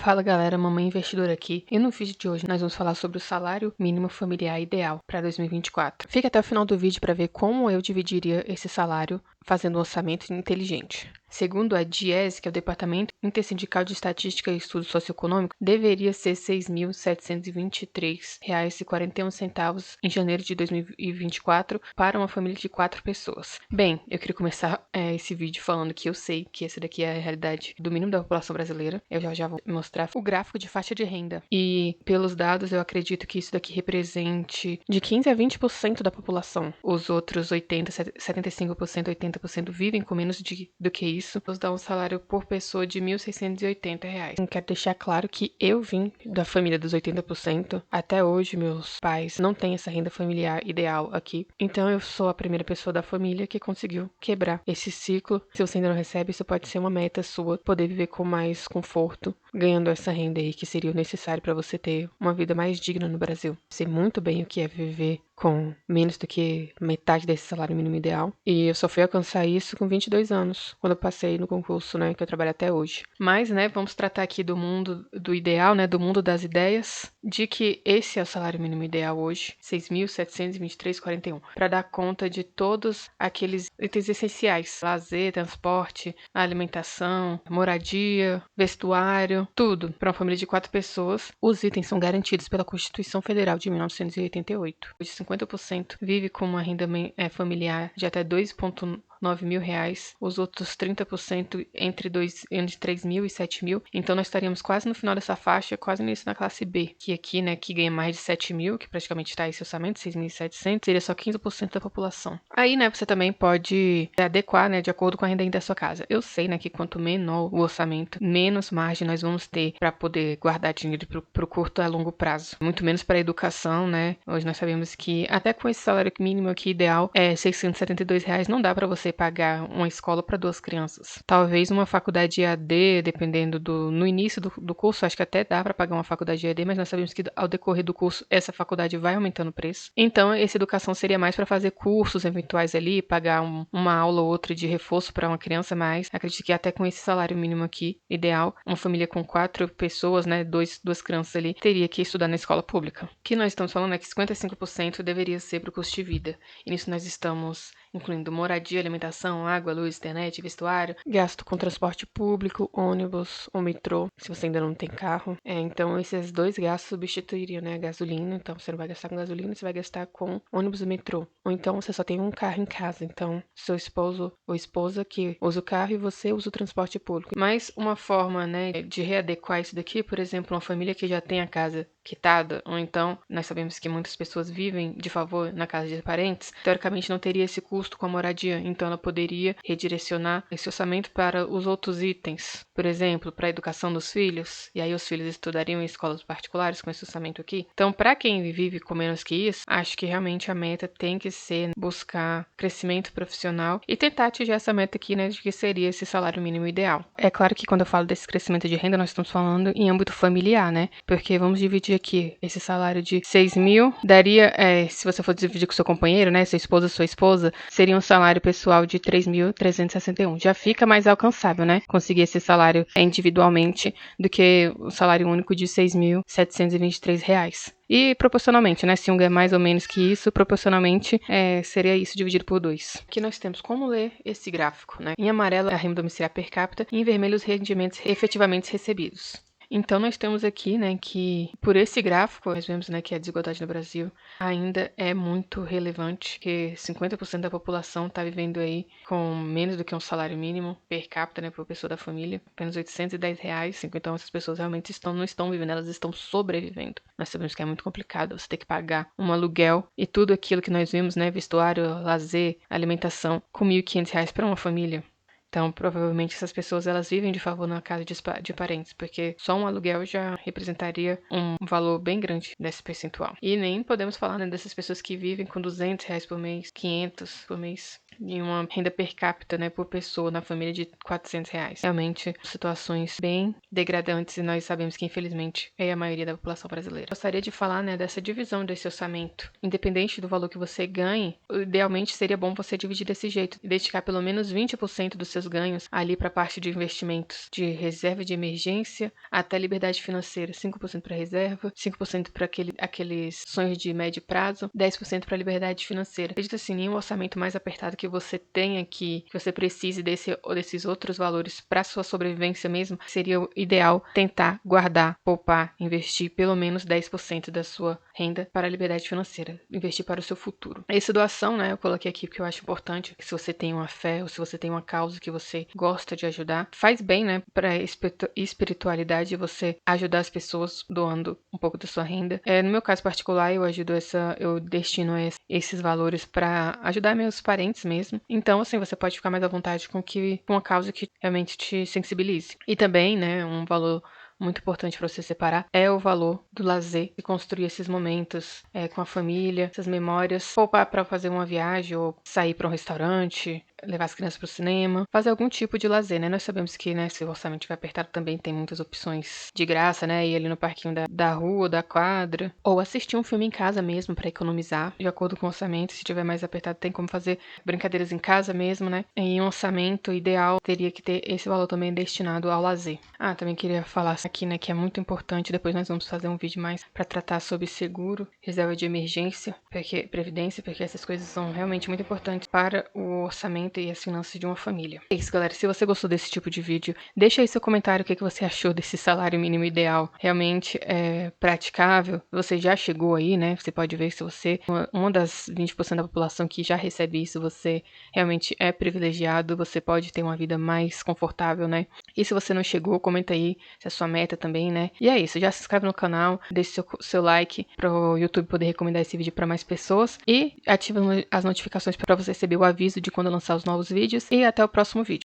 Fala galera, mamãe investidora aqui, e no vídeo de hoje nós vamos falar sobre o salário mínimo familiar ideal para 2024. Fique até o final do vídeo para ver como eu dividiria esse salário fazendo um orçamento inteligente. Segundo a DIEESE, que é o Departamento Intersindical de Estatística e Estudos Socioeconômicos, deveria ser R$ 6.723,41 em janeiro de 2024 para uma família de 4 pessoas. Bem, eu queria começar esse vídeo falando que eu sei que essa daqui é a realidade do mínimo da população brasileira. Eu já vou mostrar o gráfico de faixa de renda. E pelos dados, eu acredito que isso daqui represente de 15 a 20% da população. Os outros 80, 75%, 80% vivem com menos do que isso. Nos dá um salário por pessoa de R$ 1.680. Quero deixar claro que eu vim da família dos 80%. Até hoje, meus pais não têm essa renda familiar ideal aqui. Então, eu sou a primeira pessoa da família que conseguiu quebrar esse ciclo. Se você ainda não recebe, isso pode ser uma meta sua, poder viver com mais conforto, ganhando essa renda aí que seria necessário para você ter uma vida mais digna no Brasil. Sei muito bem o que é viver com menos do que metade desse salário mínimo ideal. E eu só fui alcançar isso com 22 anos, quando eu passei no concurso, né, que eu trabalho até hoje. Mas, né, vamos tratar aqui do mundo do ideal, né, do mundo das ideias, de que esse é o salário mínimo ideal hoje, 6.723,41, para dar conta de todos aqueles itens essenciais: lazer, transporte, alimentação, moradia, vestuário, tudo. Para uma família de 4 pessoas, os itens são garantidos pela Constituição Federal de 1988. De 50% vive com uma renda familiar de até 2,9 mil reais, os outros 30% entre 3 mil e 7 mil. Então nós estaríamos quase no final dessa faixa, quase nisso na classe B, que aqui, né, que ganha mais de 7 mil, que praticamente está esse orçamento, 6.700, seria só 15% da população. Aí, né, você também pode adequar, né, de acordo com a renda da sua casa. Eu sei, né, que quanto menor o orçamento, menos margem nós vamos ter para poder guardar dinheiro para o curto a longo prazo. Muito menos para a educação, né? Hoje nós sabemos que até com esse salário mínimo aqui ideal, R$ 672 não dá para você pagar uma escola para 2 crianças. Talvez uma faculdade EAD, dependendo no início do curso, acho que até dá para pagar uma faculdade EAD, mas nós sabemos que ao decorrer do curso, essa faculdade vai aumentando o preço. Então, essa educação seria mais para fazer cursos eventuais ali, pagar uma aula ou outra de reforço para uma criança, mas acredito que até com esse salário mínimo aqui, ideal, uma família com 4 pessoas, né, duas crianças ali, teria que estudar na escola pública. O que nós estamos falando é que 55% deveria ser para o custo de vida. E nisso nós estamos incluindo moradia, alimentação, água, luz, internet, vestuário, gasto com transporte público, ônibus ou metrô, se você ainda não tem carro. Então, esses dois gastos substituiriam, né, a gasolina. Então, você não vai gastar com gasolina, você vai gastar com ônibus e metrô. Ou então, você só tem um carro em casa. Então, seu esposo ou esposa que usa o carro e você usa o transporte público. Mas uma forma, né, de readequar isso daqui, por exemplo, uma família que já tem a casa quitada, ou então, nós sabemos que muitas pessoas vivem de favor na casa de parentes, teoricamente não teria esse custo com a moradia, então ela poderia redirecionar esse orçamento para os outros itens, por exemplo, para a educação dos filhos, e aí os filhos estudariam em escolas particulares com esse orçamento aqui. Então, para quem vive com menos que isso, acho que realmente a meta tem que ser buscar crescimento profissional e tentar atingir essa meta aqui, né, de que seria esse salário mínimo ideal. É claro que quando eu falo desse crescimento de renda, nós estamos falando em âmbito familiar, né, porque vamos dividir aqui esse salário de 6 mil, daria, se você for dividir com seu companheiro, né, sua esposa, seria um salário pessoal de 3.361. Já fica mais alcançável, né, conseguir esse salário individualmente do que o salário único de R$ 6.723. E proporcionalmente, né, se um ganha mais ou menos que isso, proporcionalmente seria isso dividido por 2. Aqui nós temos como ler esse gráfico, né? Em amarelo é a renda domiciliar per capita e em vermelho os rendimentos efetivamente recebidos. Então, nós temos aqui, né, que por esse gráfico, nós vemos, né, que a desigualdade no Brasil ainda é muito relevante, que 50% da população está vivendo aí com menos do que um salário mínimo per capita, né, por pessoa da família, apenas R$ 810. Então, essas pessoas realmente não estão vivendo, elas estão sobrevivendo. Nós sabemos que é muito complicado você ter que pagar um aluguel e tudo aquilo que nós vimos, né, vestuário, lazer, alimentação, com R$ 1.500 para uma família. Então, provavelmente, essas pessoas elas vivem de favor na casa de parentes, porque só um aluguel já representaria um valor bem grande desse percentual. E nem podemos falar, né, dessas pessoas que vivem com R$ 200 por mês, 500 por mês. em uma renda per capita, né, por pessoa na família de R$ 400. Realmente, situações bem degradantes e nós sabemos que, infelizmente, é a maioria da população brasileira. Gostaria de falar, né, dessa divisão desse orçamento. Independente do valor que você ganhe, idealmente seria bom você dividir desse jeito e dedicar pelo menos 20% dos seus ganhos ali para a parte de investimentos, de reserva de emergência até liberdade financeira. 5% para reserva, 5% para aqueles sonhos de médio prazo, 10% para liberdade financeira. Acredita assim, nenhum orçamento mais apertado que você tenha que você precise desses outros valores para sua sobrevivência mesmo, seria o ideal tentar guardar, poupar, investir pelo menos 10% da sua renda para a liberdade financeira, investir para o seu futuro. Essa doação, né, eu coloquei aqui porque eu acho importante, se você tem uma fé ou se você tem uma causa que você gosta de ajudar, faz bem, né, para a espiritualidade você ajudar as pessoas doando um pouco da sua renda. No meu caso particular, eu destino esses valores para ajudar meus parentes mesmo. Então, assim, você pode ficar mais à vontade com uma causa que realmente te sensibilize. E também, né, um valor muito importante para você separar é o valor do lazer e construir esses momentos com a família, essas memórias, poupar para fazer uma viagem ou sair para um restaurante, levar as crianças para o cinema, fazer algum tipo de lazer, né? Nós sabemos que, né, se o orçamento estiver apertado também tem muitas opções de graça, né? Ir ali no parquinho da rua, da quadra, ou assistir um filme em casa mesmo para economizar, de acordo com o orçamento. Se tiver mais apertado, tem como fazer brincadeiras em casa mesmo, né? Em um orçamento ideal, teria que ter esse valor também destinado ao lazer. Também queria falar aqui, né, que é muito importante, depois nós vamos fazer um vídeo mais para tratar sobre seguro, reserva de emergência, previdência, porque essas coisas são realmente muito importantes para o orçamento e as finanças de uma família. É isso, galera. Se você gostou desse tipo de vídeo, deixa aí seu comentário o que você achou desse salário mínimo ideal. Realmente é praticável? Você já chegou aí, né? Você pode ver se você uma das 20% da população que já recebe isso, você realmente é privilegiado, você pode ter uma vida mais confortável, né? E se você não chegou, comenta aí se é a sua meta também, né? E é isso. Já se inscreve no canal, deixe seu like para o YouTube poder recomendar esse vídeo para mais pessoas e ativa as notificações para você receber o aviso de quando eu lançar os novos vídeos. E até o próximo vídeo.